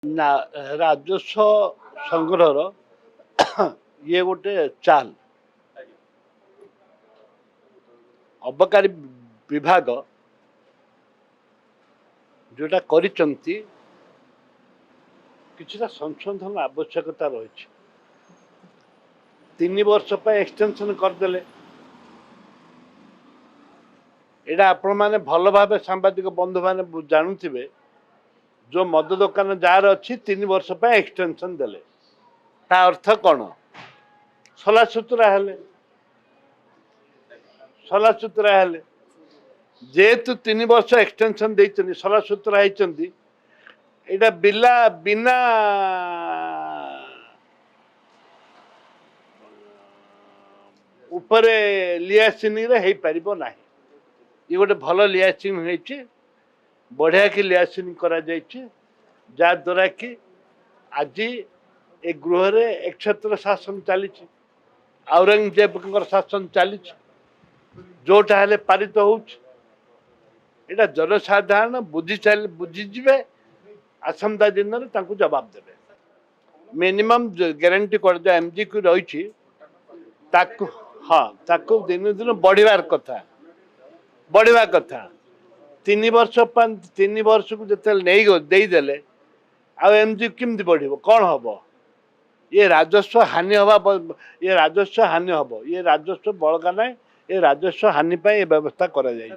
ନା ରାଜସ୍ୱ ସଂଗ୍ରହର ଇଏ ଗୋଟେ ଚାଲ ଅବକାରୀ ବିଭାଗ ଯୋଉଟା କରିଛନ୍ତି କିଛିଟା ସଂଶୋଧନ ଆବଶ୍ୟକତା ରହିଛି। 3 ବର୍ଷ ପାଇଁ ଏକ୍ସଟେନସନ କରିଦେଲେ ଏଇଟା ଆପଣ ମାନେ ଭଲ ଭାବେ ସାମ୍ବାଦିକ ବନ୍ଧୁ ମାନେ ଜାଣୁଥିବେ। जो मद दुकान जार अच्छी 3 वर्ष पे एक्सटेंशन देले ता अर्थ कौन सलासुतरा हेले जेहेतु 3 वर्ष एक्सटेंशन देइछनी सलासुतरा होइछंदी एटा बिना बिना ऊपर लियासिनी रे हेई परिबो नाही। ये गोटे भल लियासिन होइछि बढ़िया की लियासिन करा जाइछि जा द्वारा कि आज ए गृह रे एकछत्र शासन चली औरंगजेब शासन चली जोटा हेले पारित होटा जनसाधारण बुझीजे आसंता दिन में जवाब देवे मिनिमम ग्यारंटी कर जो एमजी को रही हाँ ताकू दिन दिन बढ़िवार कथा 3 वर्ष 3 वर्ष को जिते नहीं देले आ एमजी केमती बढ़ कौन हम ये राजस्व हानि हवा ये राजस्व हानि हम ये राजस्व बड़का ना ये राजस्व हानि व्यवस्था करा जाए।